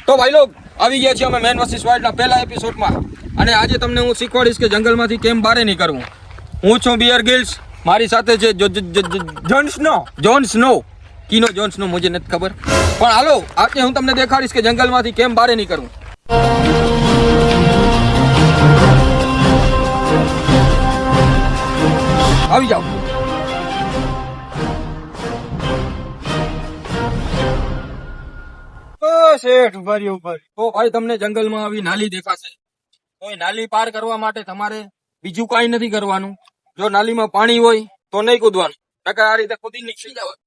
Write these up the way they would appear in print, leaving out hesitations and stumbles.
તો ભાઈ લોગ આવી ગયા છીએ અમે મેન વર્સિસ વાઇલ્ડના પહેલા એપિસોડમાં અને આજે તમને હું શીખવાડીશ કે જંગલમાંથી કેમ બહાર નીકળવું. હું છું બિયર ગિલ્સ, મારી સાથે છે જોન સ્નો. કીનો જોન સ્નો મુજે નથી ખબર, પણ હાલો આજે હું તમને દેખાડીશ કે જંગલમાંથી કેમ બહાર નીકળવું. આવી જાઓ. શેઠ ઉપર તો ભાઈ તમને જંગલમાં આવી નાલી દેખાશે. તો એ નાલી પાર કરવા માટે તમારે બીજું કાંઈ નથી કરવાનું. જો નાલીમાં પાણી હોય તો નહીં કૂદવાનું, નકર આ રીતે કૂદી નીકળી જવાનું.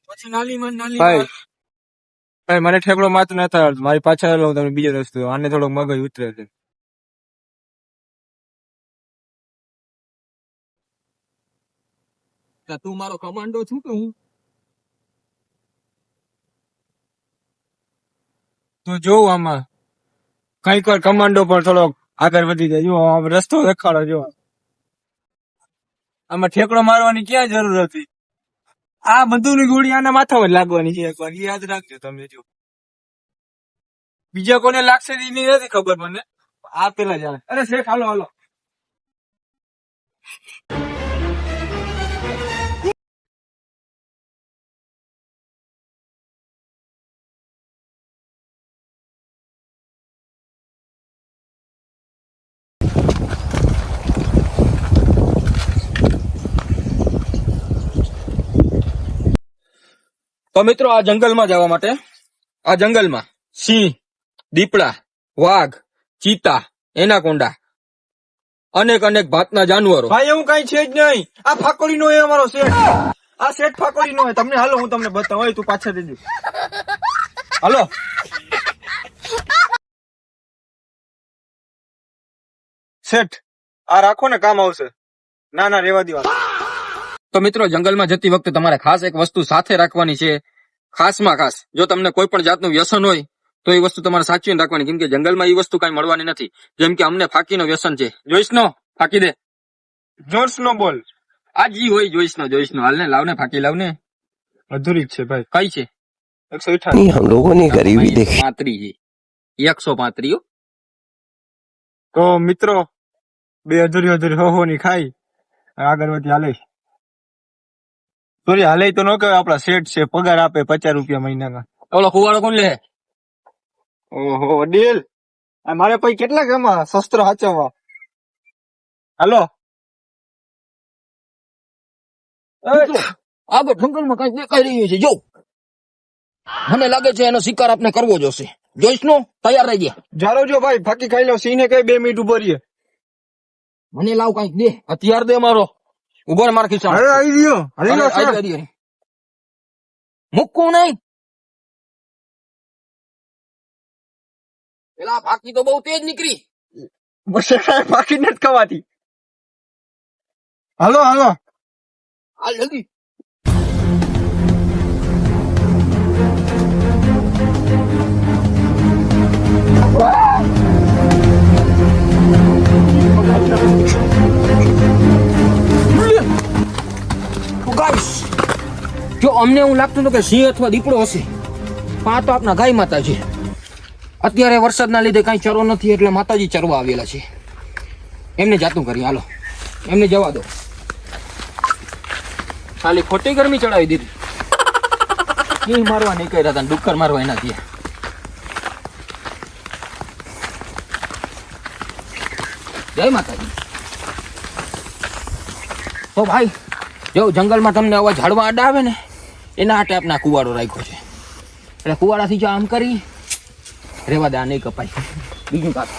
પછી નાલીમાં ભાઈ મને ઠેકડો માત્ર ન થાય, મારી પાછળ લઉં તમને બીજો રસ્તો. આને થોડોક મગજ ઉતરે છે. તું મારો કમાન્ડો છું કે હું? તો જોઉં આમાં કઈક વાર કમાન્ડો પણ થોડોક આગળ વધી જાય. જો આમ રસ્તો દેખાડો. જો આમાં ઠેકડો મારવાની ક્યાં જરૂર હતી? આ બંદૂકની ગોળી આના માથામાં જ લાગવાની છે. એકવાર યાદ રાખજો તમે. જો બીજા કોને લાગશે એની નથી ખબર મને, આ પેલા જાણે. અરે શેઠ હાલો હાલો. તો મિત્રો આ જંગલમાં જવા માટે, આ જંગલમાં સિંહ, દીપડા, વાઘ, ચીતા, એનાકોન્ડા, અનેક અનેક ભાતના જાનવરો. ભાઈ એવું કઈ છે જ નહીં. આ ફાકોડી નો અમારો શેઠ. આ શેઠ ફાકોડી નો. તમને હાલો હું તમને બતાવું. હોય તું પાછા દેજો. હાલો. શેઠ આ રાખો ને, કામ આવશે. ના ના રેવા દેવા. તો મિત્રો જંગલમાં જતી વખતે તમારે ખાસ એક વસ્તુ સાથે રાખવાની છે. ખાસમાં ખાસ જો તમને કોઈ પણ જાતનું વ્યસન હોય તો એ વસ્તુ તમારે સાચવીને રાખવાની, કેમ કે જંગલમાં એ વસ્તુ કઈ મળવાની નથી. જેમ કે અમને ફાકીનો વ્યસન છે. જોઈશનો ફાકી દે. જોર્સ નો બોલ. આ જી હોય જોઈશનો હાલ ને, લાવ ને ફાકી લાવ ને. અધૂરી જ છે ભાઈ. કઈ છે? 158. हम लोगों ने गरीबी देखी. 35 છે. 135. તો મિત્રો બે અધૂરી હો ની ખાઈ આગળ વધી હાલે. સોરી હાલે તો ન કહેવાય, આપડા શેઠ છે, પગાર આપે 50 રૂપિયા મહિનાના. ઓલો કુવાડો કોણ લે? ઓહો ડીલ. મારે પછી કેટલા એમાં શસ્ત્ર હાચવવા. હાલો. આગળ જંગલમાં કઈ દેખાઈ રહ્યું છે. જો મને લાગે છે એનો શિકાર આપણે કરવો જોશે. જોઈશનો તૈયાર રહી ગયા. જારો જો ભાઈ, ફાકી ખાઈ લો. સિંહ ને કઈ 2 મિનિટ ઉભો રહીએ. મને લાવ કઈક દે, હથિયાર દે મારો. ઉભો રે મારા ખિસ્સામાં. અરે આવી ગયો. હાલી લો સર. મૂકવું નહીં. પેલા ફાકી તો બહુ તેજ નીકળી. બસ ફાકી નથી ખવાતી. હાલો હાલો હાલ જલ્દી. જો અમને એવું લાગતું હતું કે સિંહ અથવા દીપડો હશે, પણ આ તો આપણા ગાય માતા છે. અત્યારે વરસાદના લીધે કઈ ચરો નથી એટલે માતાજી ચરવા આવેલા છે. એમને જાતું કરી. હાલો એમને જવા દો. ખાલી ખોટી ગરમી ચડાવી દીધી. સિંહ મારવા નહીં કર્યા હતા, ડુક્કર મારવા એના થયા. જય માતાજી. તો ભાઈ જો જંગલમાં તમને આવા ઝાડવા આડા આવે ને, એના હાટે આપણે કુવાડો રાખ્યો છે. એટલે કુવાડાથી જો આમ કરી રેવા દે, આ નહીં કપાય. બીજું કાપ.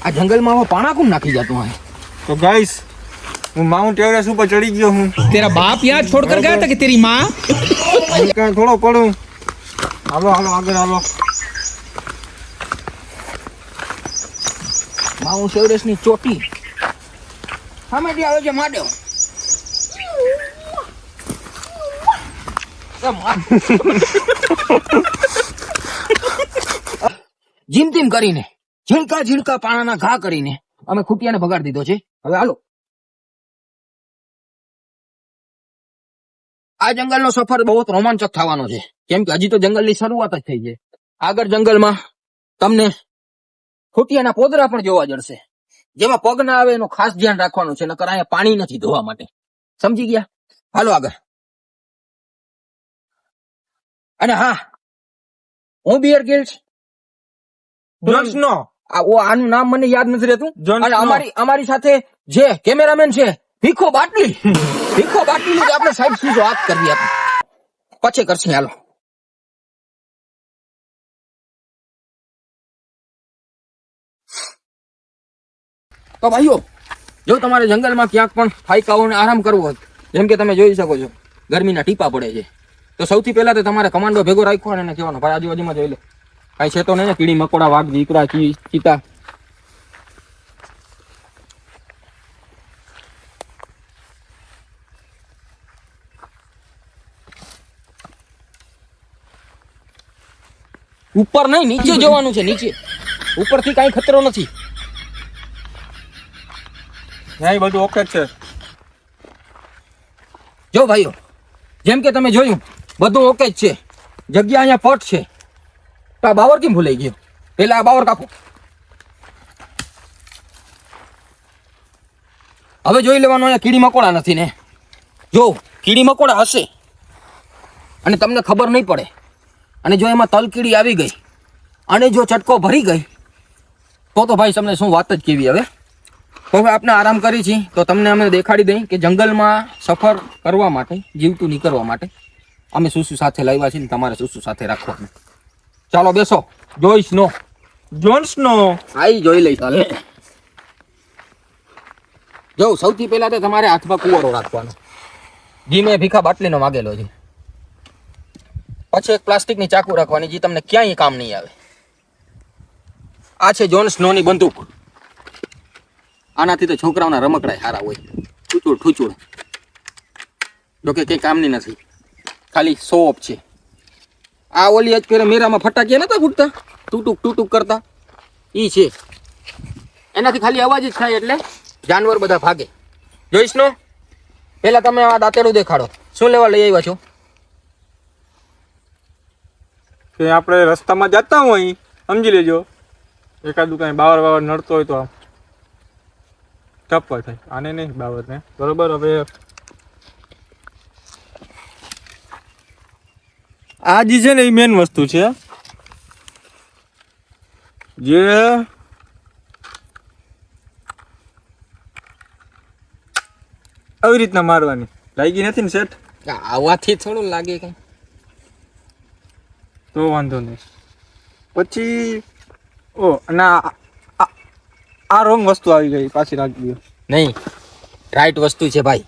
આ જંગલમાં પાણા કોણ નાખી જતું હોય? તો ગાઈસ હું માઉન્ટ એવરેસ્ટ ઉપર ચડી ગયો હું. तेरा बाप यहाँ छोड़कर गया था कि तेरी माँ? હું કઈ થોડો પડું. હાલો હાલો આગળ હાલો. માઉન્ટ એવરેસ્ટ ની ચોટી સામેથી આવે છે માડ્યો. જીમ તીમ કરીને ઝીણકા ઝીણકા પાણાના ઘા કરીને અમે ખૂટિયાને ભગાડી દીધો છે. હવે હાલો. આ જંગલનો સફર બહુ રોમાંચક થવાનો છે, કેમ કે હજી તો જંગલની શરૂઆત જ થઈ છે. આગળ જંગલમાં તમને ખૂટિયાના પોદરા પણ જોવા જડશે, જેમાં પગ ના આવે એનું ખાસ ધ્યાન રાખવાનું છે, નકર અહીંયા પાણી નથી ધોવા માટે. સમજી ગયા? હાલો આગળ. અને હા, હું બિયર ગિલ્સ. John snow. આનું નામ મને યાદ નથી રહેતું. જોન અને સ્નો. અમારી સાથે જે કેમેરામેન છે ભીખો બાટલી ની આપણે સાઈડ સુધી વાત કરવી, આપણે પછી કરશે. હાલો. તો ભાઈઓ, જો તમારે જંગલમાં ક્યાંક પણ ફાયકાઓને આરામ કરવો હોય, જેમ કે તમે જોઈ શકો છો ગરમીના ટીપા પડે છે, તો સૌથી પહેલા તો તમારે કમાન્ડો ભેગો રાખ્યો અને એને કહેવાનો, ભાઈ આજુબાજુમાં જોઈ લે, કઈ છે તો નહીં ને, કીડી મકોડા, વાઘ, દીકરા, ચીતા. ઉપર નહીં, નીચે જોવાનું છે. નીચે, ઉપરથી કઈ ખતરો નથી. હા, એ બધું ઓકે જ છે. જો ભાઈઓ, જેમ કે તમે જોયું બધું ઓકે જ છે, જગ્યા અહીંયા પટ છે. તો આ બાવર કેમ ભૂલાઈ ગયો? પેલા આ બાવર કાપો. હવે જોઈ લેવાનું, અહીંયા કીડી મકોડા નથી ને. જો કીડી મકોડા હશે અને તમને ખબર નહીં પડે, અને જો એમાં તલકીડી આવી ગઈ અને જો ચટકો ભરી ગઈ તો ભાઈ તમને શું વાત જ કેવી. હવે હવે આપણે આરામ કરી છીએ, તો તમને અમે દેખાડી દઈ કે જંગલમાં સફર કરવા માટે, જીવતું નીકળવા માટે અમે શું શું સાથે લાવ્યા છીએ, તમારે શું શું સાથે રાખવાનું. ચાલો બેસો. જોઈશ નો જોન સ્નો. આઈ જોઈ લઈશ. હાલે. જો સૌથી પહેલા તો તમારે હાથમાં કુવારો રાખવાનો, જી મેં ભીખા બાટલીનો માગેલો છે. પછી એક પ્લાસ્ટિકની ચાકુ રાખવાની, જે તમને ક્યાંય કામ નહીં આવે. આ છે જોન સ્નોની બંદૂક. આનાથી તો છોકરાઓના રમકડા સારા હોય, ઠૂચુડ. જોકે કઈ કામની નથી, ખાલી શો ઓફ છે. આ ઓલી જ પેલા મેરામાં ફટાકિયા નતા ફૂટતા, ટૂટુક કરતા, ઈ છે. એનાથી ખાલી અવાજ જ થાય એટલે જાનવર બધા ભાગે. જોઈશ નો, પેલા તમે આ દાંતેડું દેખાડો, શું લેવા લઈ આવ્યા છો? કે આપણે રસ્તામાં જતા હોય, સમજી લેજો, એકાદું કઈ બાવર નડતો હોય તો આમ ટપ્પર થાય. આને નહીં, બાવર ને. બરોબર. હવે આ જે છે ને એ મેન વસ્તુ છે, જે આવી રીતના મારવાની. લાગી નથી ને સેટ? આવાથી થોડું લાગે કઈ, તો વાંધો નહીં. પછી ના, આ રોંગ વસ્તુ આવી ગઈ, પાછી રાખી દો. નહીં, રાઈટ વસ્તુ છે ભાઈ.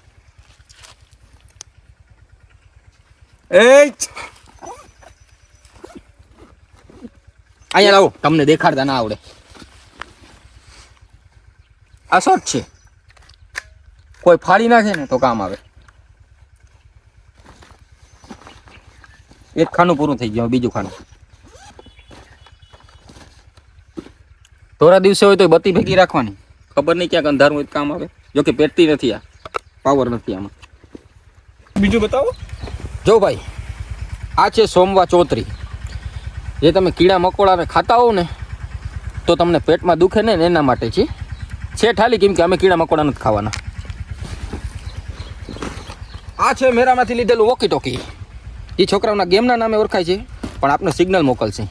અહીંયા લાવો, તમને દેખાડતા ના આવડે. આ શોર્ટ છે, કોઈ ફાડી નાખે ને તો કામ આવે. એક ખાનું પૂરું થઈ ગયું, બીજું ખાનું. થોડા દિવસે હોય તો બત્તી ભેગી રાખવાની, ખબર નહીં ક્યાંક અંધારું હોય તો કામ આવે. જોકે પેટતી નથી, આ પાવર નથી આમાં. બીજું બતાવો. જો ભાઈ, આ છે સોમવા ચોતરી. જે તમે કીડા મકોડાને ખાતા હોવ ને તો તમને પેટમાં દુખે ને એના માટે છે ઠાલી, કેમ કે અમે કીડા મકોડા નથી ખાવાના. આ છે મેરામાંથી લીધેલું વોકી ટોકી. એ છોકરાઓના ગેમના નામે ઓળખાય છે, પણ આપણે સિગ્નલ મોકલશે.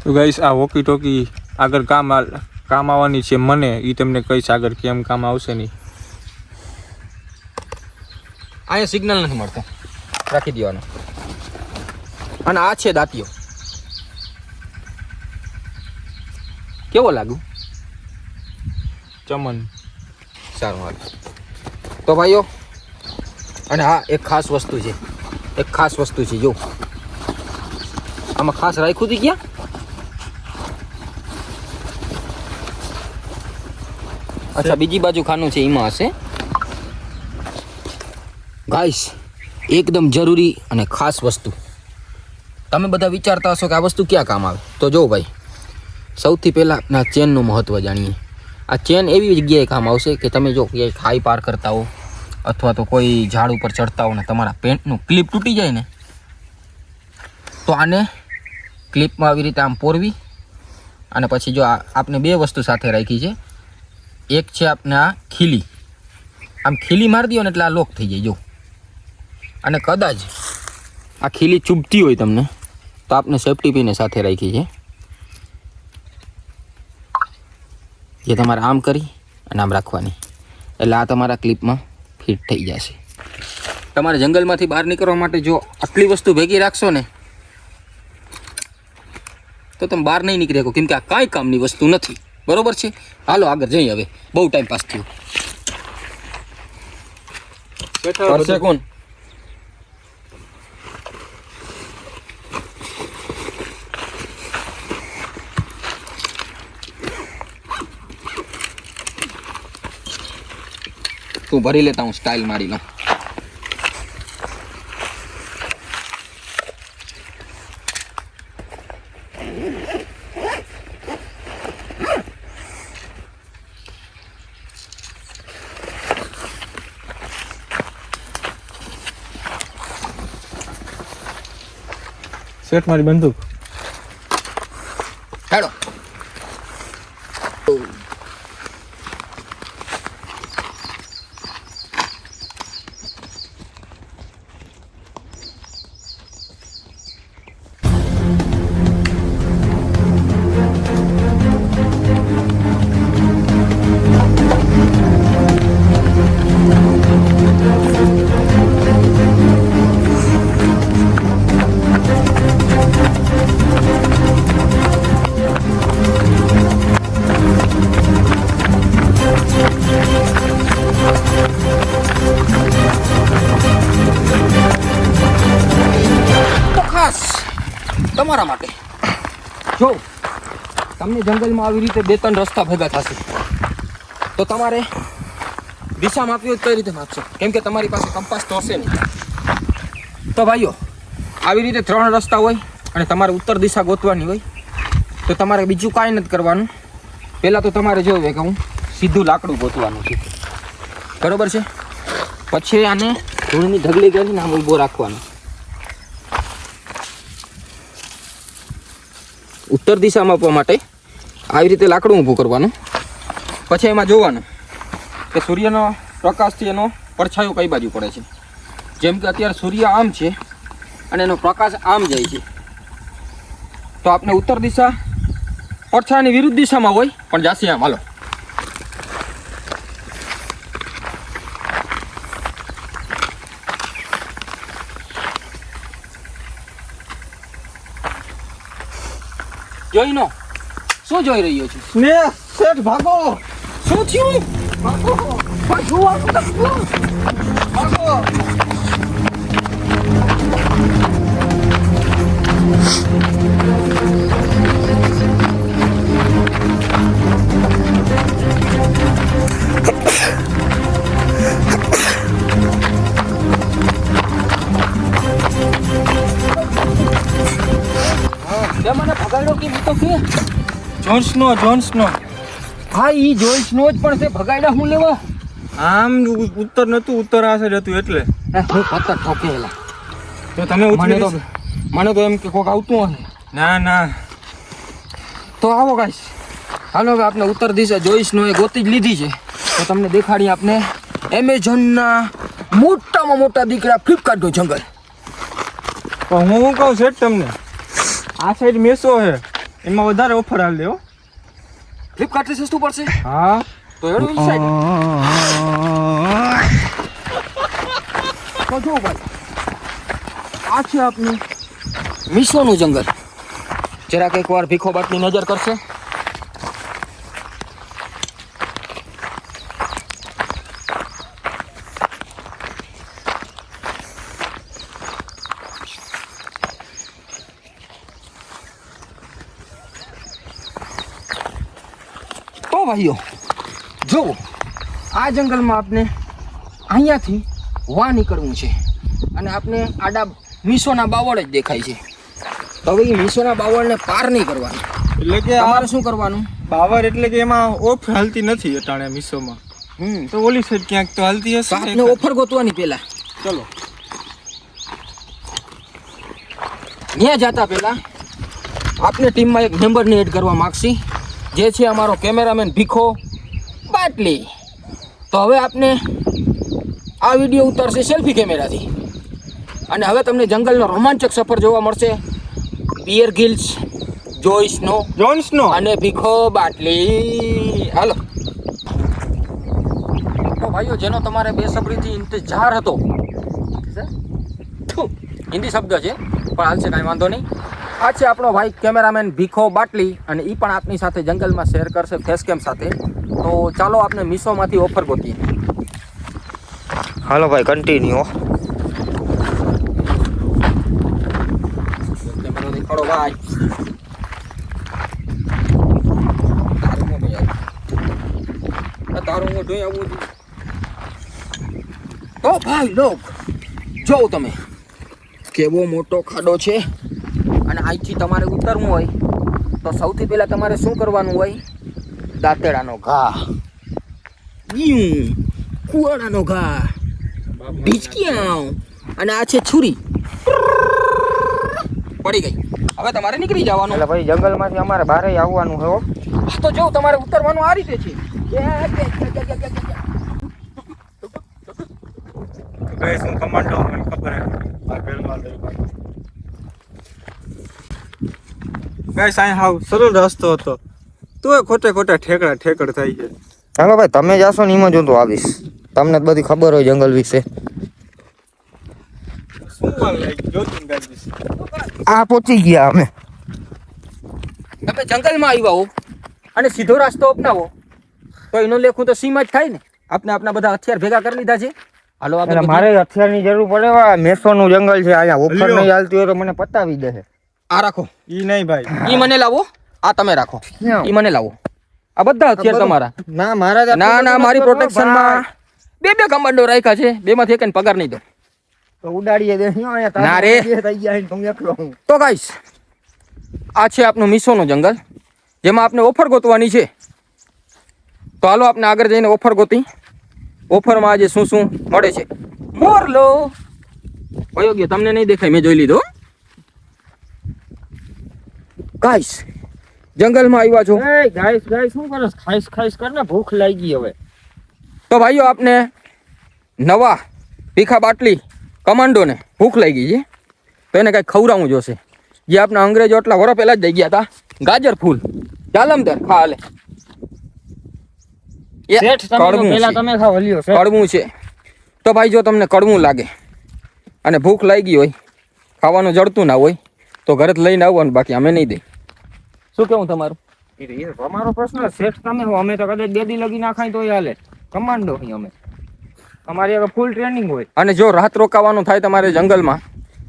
તો ગાઈસ, આ વોકી ટોકી આગળ કામ આવવાની છે મને. એ તમને કહીશ આગળ કેમ કામ આવશે નહીં. અહીંયા સિગ્નલ નથી મળતો, રાખી દેવાનો. અને આ છે દાંતિયો. કેવો લાગુ? ચમન. સારું હાલ. તો ભાઈઓ, અને હા, એક ખાસ વસ્તુ છે, જો આમાં ખાસ રાખ્યું હતી ક્યાં? અચ્છા, બીજી બાજુ ખાનું છે, એમાં હશે. ગાઈસ, એકદમ જરૂરી અને ખાસ વસ્તુ, તમે બધા વિચારતા હશો કે આ વસ્તુ ક્યાં કામ આવે, તો જો ભાઈ સૌથી પહેલાં આપણે આ ચેનનું મહત્ત્વ જાણીએ. આ ચેન એવી જગ્યાએ કામ આવશે કે તમે જો ક્યાંય ખાઈ પાર કરતા હો અથવા તો કોઈ ઝાડ ઉપર ચડતા હો ને તમારા પેન્ટનું ક્લિપ તૂટી જાય ને, તો આને ક્લિપમાં આવી રીતે આમ પોરવી અને પછી જો આપણે બે વસ્તુ સાથે રાખી છે. એક છે આપણે આ ખીલી, આમ ખીલી મારી દો ને એટલે આ લોક થઈ જાય જો. અને કદાચ આ ખીલી ચૂપતી હોય તમને તો આપણે સેફ્ટી પિને સાથે રાખી છે, જે તમારે આમ કરી અને આમ રાખવાની, એટલે આ તમારા ક્લિપમાં ફિટ થઈ જશે. તમારે જંગલમાંથી બહાર નીકળવા માટે જો આટલી વસ્તુ ભેગી રાખશો ને તો તમે બહાર નહીં નીકળી શકો, કેમ કે આ કાંઈ કામની વસ્તુ નથી. બરોબર છે, હાલો આગળ જઈએ. હવે બહુ ટાઈમ પાસ થયો. કરશે કોણ? તું ભરી લેતા, હું સ્ટાઇલ મારી લઉં. શેઠ મારી બંદૂક. હેડો. તમારા માટે જો તમને જંગલમાં આવી રીતે 2-3 રસ્તા ભેગા થશે તો તમારે દિશા માપવી હોય કઈ રીતે માપશો? કેમ કે તમારી પાસે કંપાસ તો હશે નહીં. તો ભાઈઓ આવી રીતે 3 રસ્તા હોય અને તમારે ઉત્તર દિશા ગોતવાની હોય તો તમારે બીજું કાંઈ નથી કરવાનું. પહેલાં તો તમારે જોયું કે હું સીધું લાકડું ગોતવાનું છે, બરોબર છે. પછી આને ધૂળની ઢગલી કરીને આમ ઊભો રાખવાનો. ઉત્તર દિશા માપવા માટે આવી રીતે લાકડું ઊભું કરવાનું. પછી એમાં જોવાનું કે સૂર્યનો પ્રકાશથી એનો પડછાયો કઈ બાજુ પડે છે. જેમ કે અત્યારે સૂર્ય આમ છે અને એનો પ્રકાશ આમ જાય છે, તો આપણે ઉત્તર દિશા પડછાયાની વિરુદ્ધ દિશામાં હોય પણ જાસી આમ. હાલો જોઈ નો, શું જોઈ રહ્યો છું? સ્નેહ શેઠ ભાગો. શું થયું? ભાગો. ભાગો. મને ભગાડ્યો કે તો કે જોન્સનો. હા ઈ જોઈસનો જ, પણ તે ભગાડ્યા હું લેવા? આમ ઉત્તર નતું, ઉત્તર આ સાઈડ હતું એટલે. હું પત્તર ઠોકેલા. તો તમે મને તો એમ કે કોક આવતું હશે. ના તો આવો ગાઈસ, હાલો હવે આપણે ઉત્તર દિશા જોઈસનો એ ગોતી જ લીધી છે. તો તમને દેખાડી આપણે એમેઝોનના મોટામાં મોટા દીકરા ફ્લિપકાર્ટનું જંગલ. પણ હું કહું શેઠ તમને, આ સાઈડ મેસો છે, એમાં વધારે ઓફર હાલ દે હો. ફ્લિપકાર્ટથી સસ્તું પડશે. હા તો એડો ઈ સાઈડ. તો જો ભાઈ, આ છે આપનું મીશોનું જંગલ. જરાક એકવાર ભીખો બાટની નજર કરશે. તો ભાઈઓ જો આ જંગલમાં આપણે અહીંયાથી વા નીકળવું છે અને આપણે આડા મીશોના બાવળ જ દેખાય છે. તો હવે એ મીસોના બાવળને પાર નહીં કરવાનું. એટલે કે આ તમારે શું કરવાનું? બાવર એટલે કે એમાં ઓફ હાલતી નથી અટાણે મીસોમાં. તો ઓલી સાઈડ ક્યાંક તો હાલતી તો હશે ને. આપને ઓફર ગોતવાની પહેલા ચલો. ત્યાં જતા પહેલા આપને ટીમમાં એક મેમ્બરને એડ કરવા માગશી, જે છે અમારો કેમેરામેન ભીખો બાટલી. તો હવે આપને આ વિડીયો ઉતારશે સેલ્ફી કેમેરાથી, અને હવે તમને જંગલનો રોમાંચક સફર જોવા મળશે. બિયર ગિલ્સ, જોઈસનો જોન્સનો અને ભીખો બાટલી. હાલો તો ભાઈઓ, જેનો તમારે બેસબરીથી ઇંતજાર હતો, હિન્દી શબ્દ છે પણ હાલશે, કાંઈ વાંધો નહીં. આ છે આપણો ભાઈ કેમેરામેન ભીખો બાટલી, અને એ પણ આપની સાથે જંગલમાં શેર કરશે ફેસ કેમ સાથે. તો ચાલો આપણે મીશોમાંથી ઓફર ગોતીએ. હાલો ભાઈ, કન્ટિન્યુ. કેમેરો દેખાડો ભાઈ. તારું હું જોઈ આવું છું. તો ભાઈ લોક, જોવો તમે કેવો મોટો ખાડો છે, અને અહીંથી તમારે ઉતરવું હોય તો સૌથી પહેલા તમારે શું કરવાનું હોય? દાંતેડાનો ઘા, કુવાડાનો ઘા, ઢીચકિયાઓ, અને આ છે છુરી. પડી ગઈ. હવે તમારે નીકળી જવાનું. એટલે ભાઈ જંગલમાંથી અમારે બહાર આવવાનું છે હો. હા તો જો તમારે ઉતરવાનું આ રીતે છે. ગાઈસ હું કમાન્ડો, મને ખબર હે આ ફિલ્મમાં લઈ. ગાઈસ આ હાવ સરળ રસ્તો હતો, તોય ખોટે ખોટા ઠેકડ થાય છે. હાલો ભાઈ, તમે જાશો ને એમાં જ હું તો આવીશ. તમને જ બધી ખબર હોય જંગલ વિશે. શું વાર લાગી જોતું ગાઈસ. આ પહોંચી ગયા અમે. તમે જંગલમાં આવ્યા હો અને સીધો રસ્તો અપનાવો તો એનો લેખું તો સીમ જ થાય ને. આપણે આપણા બધા હથિયાર ભેગા કરી લીધા છે. હાલો એટલે આપણે મારે હથિયારની જરૂર પડે. મેસોનું જંગલ છે, અહીંયા ઓફર નહીં હાલતી હોય તો મને પતાવી દે. આ રાખો. ઈ નહીં ભાઈ, ઈ મને લાવો. આ તમે રાખો. ઈ મને લાવો. આ બધા હથિયાર તમારા. ના મારા ના મારી પ્રોટેક્શનમાં બે કમાન્ડો રાખ્યા છે. બેમાંથી એકને પગાર નહીં દો. તો ઉડાડીએ દે. ના રે. થઈ ગયા હું એકલો હું. તો ગાઈસ, આ છે આપનું મીસોનું જંગલ, જેમાં આપને ઓફર ગોતવાની છે. તો હાલો આપણે આગળ જઈને ઓફર ગોતી. ઓફરમાં આજે શું શું મળે છે. મોરલો કયો ગયો તમને નહીં દેખાય, મેં જોઈ લીધો. ગાઈસ, જંગલમાં આવ્યા છો એ ગાઈસ શું કરો? ખાઈશ કરને, ભૂખ લાગી હવે. તો ભાઈઓ, આપને નવા ભીખા બાટલી કમાન્ડોને ભૂખ લાગી છે, તો એને કંઈક ખવડાવવું જોશે. જે આપણા અંગ્રેજો એટલા વર્ષ પહેલા જ દઈ ગયા હતા. ગાજર ફૂલ જાલમદર ખા હાલે. તમે ખાવ લ્યો. કડવું છે. તો ભાઈ, જો તમને કડવું લાગે અને ભૂખ લાગી હોય, ખાવાનું જડતું ના હોય, તો ઘરે જ લઈને આવવાનું, બાકી અમે નહીં દઈ. શું કેવું તમારું? અમારો પ્રશ્ન શેઠ તમે હો. અમે તો કદાચ બેદી લગી ના ખાય તોય હાલે. કમાન્ડો અહીં અમે. અમારી હવે ફૂલ ટ્રેનિંગ હોય. અને જો રાત રોકાવાનું થાય તમારે જંગલમાં,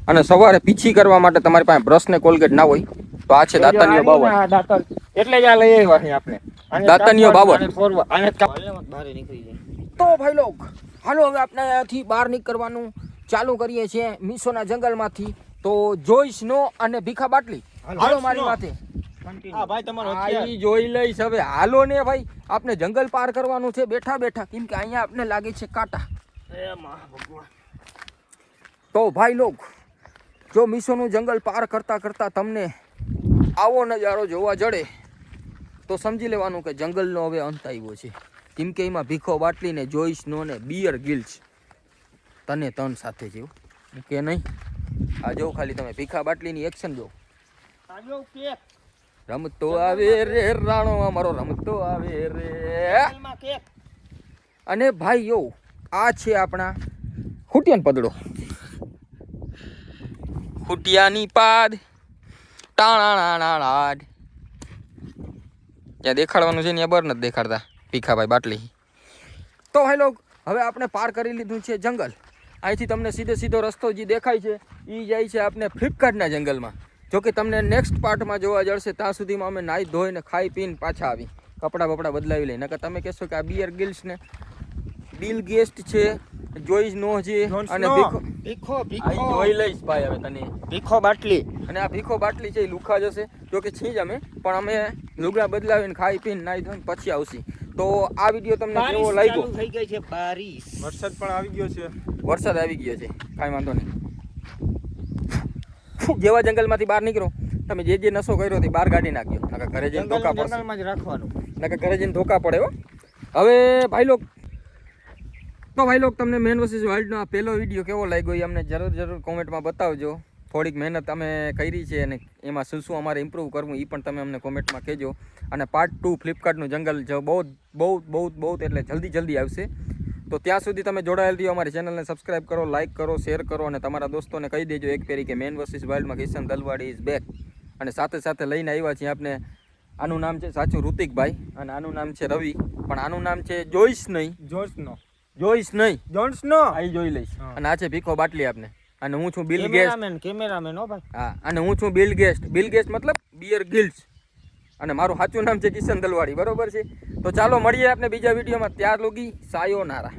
અને સવારે પીછી કરવા માટે તમારી પાસે બ્રશ ને કોલગેટ ના હોય, તો આ છે દાંતનીઓ બાવળ. એટલે જ આ લઈ આવ્યા છે આપણે. દાંતનીઓ બાવળ. બહાર નીકળી જાય. તો ભાઈ લોક, હાલો હવે આપણે અહીંયાથી બહાર નીકળવાનું ચાલુ કરીએ છીએ મીસોના જંગલમાંથી. તો જોઈશ નો અને ભીખા બાટલી, હાલો મારી માથે. આ ભાઈ તમારો આ હથિયાર. ઈ જોઈ લઈશ હવે. હાલો ને ભાઈ, આપણે જંગલ પાર કરવાનું છે બેઠા બેઠા, કેમ કે અહીંયા આપણે લાગે છે કાંટા. તો ભાઈ લોક, જો મીસોનું જંગલ પાર કરતા કરતા તમને આવો નજારો જોવા જડે તો સમજી લેવાનું કે જંગલનો હવે અંત આવ્યો છે. કેમ કે એમાં ભીખો બાટલી ને જોઈશ નો ને બિયર ગિલ્સ તને તન સાથે જેવું કે નહીં. આ જો ખાલી તમે ભીખા બાટલીની એક્શન જો. રમતો આવે રે રાણો અમારો, રમતો આવે રે. અને ભાઈ યો, આ છે આપણા ખૂટિયાન પદડો. ખૂટિયાની પાદ ટાણાણાણાડ. ત્યાં દેખાડવાનું છે ને, ત્યાં બર નથી દેખાડતા ભીખાભાઈ બાટલી. તો ભાઈ લોક, હવે આપણે પાર કરી લીધું છે જંગલ. અહીંથી તમને સીધો રસ્તો જે દેખાય છે એ જાય છે આપણે ફ્લિપકાર્ટના જંગલમાં. જો કે તમને નેક્સ્ટ પાર્ટમાં જોવા જળશે. ત્યાં સુધીમાં અમે નાહી ધોઈને ખાઈ પીને પાછા આવી, કપડાં બપડા બદલાવી લઈએ. નકર તમે કહેશો કે આ બિયર ગિલ્સ ને બિલ ગેસ્ટ છે, જોઈસ નો છે જોન્સ અને નો. ભીખો આ ઈ જોઈ લઈશ ભાઈ હવે તને. ભીખો બાટલી. અને આ ભીખો બાટલી છે એ લુખા જશે, જો કે છીએ જ અમે, પણ અમે લુગડા બદલાવીને ખાઈ પીને નાઈ ધોઈને પછી આવશી. તો આ વિડીયો તમને કેવો લાગ્યો? થઈ ગઈ છે બારીશ. વરસાદ પણ આવી ગયો છે. વરસાદ આવી ગયો છે, કાંઈ વાંધો નહીં. જેવા જંગલમાંથી બહાર નીકળો તમે જે નશો કર્યો તે બહાર કાઢી નાખ્યો, નકર ઘરે જઈને ધોકા પડશે, જંગલમાં જ રાખવાનું. નકર ઘરે જઈને ધોકા પડે હો. હવે ભાઈ લોક તમને મેન વર્સિસ વાઇલ્ડનો આ પહેલો વિડીયો કેવો લાગ્યો એ અમને જરૂર કોમેન્ટમાં બતાવજો. થોડીક મહેનત અમે કરી છે અને એમાં શું અમારે ઇમ્પ્રૂવ કરવું એ પણ તમે અમને કોમેન્ટમાં કહેજો. અને પાર્ટ 2 ફ્લિપકાર્ટનું જંગલ જો બહુ એટલે જલ્દી આવશે. તો ત્યાં સુધી તમે જોડાયેલ રહ્યો, અમારી ચેનલને સબસ્ક્રાઇબ કરો, લાઇક કરો, શેર કરો અને તમારા દોસ્તોને કહી દેજો એક ફેરી કે મેન વર્સિસ વાઇલ્ડમાં કિશન દલવાડી ઇઝ બેક. અને સાથે લઈને આવ્યા છીએ આપણે, આનું નામ છે સાચું ઋતિકભાઈ અને આનું નામ છે રવિ, પણ આનું નામ છે જોઈસ નહીં. જોન્સ નો. આ જોઈ લઈશ. અને આ છે ભીખો બાટલી આપને. અને હું છું બિલ ગેસ્ટ. કેમેરામેન હો ભાઈ. હા, અને હું છું બિલ ગેસ્ટ મતલબ બિયર ગિલ્સ. અને મારું સાચું નામ છે કિશન દલવાડી, બરોબર છે? તો ચાલો મળીએ આપણે બીજા વિડીયોમાં. ત્યાર લોગી સાયોનારા.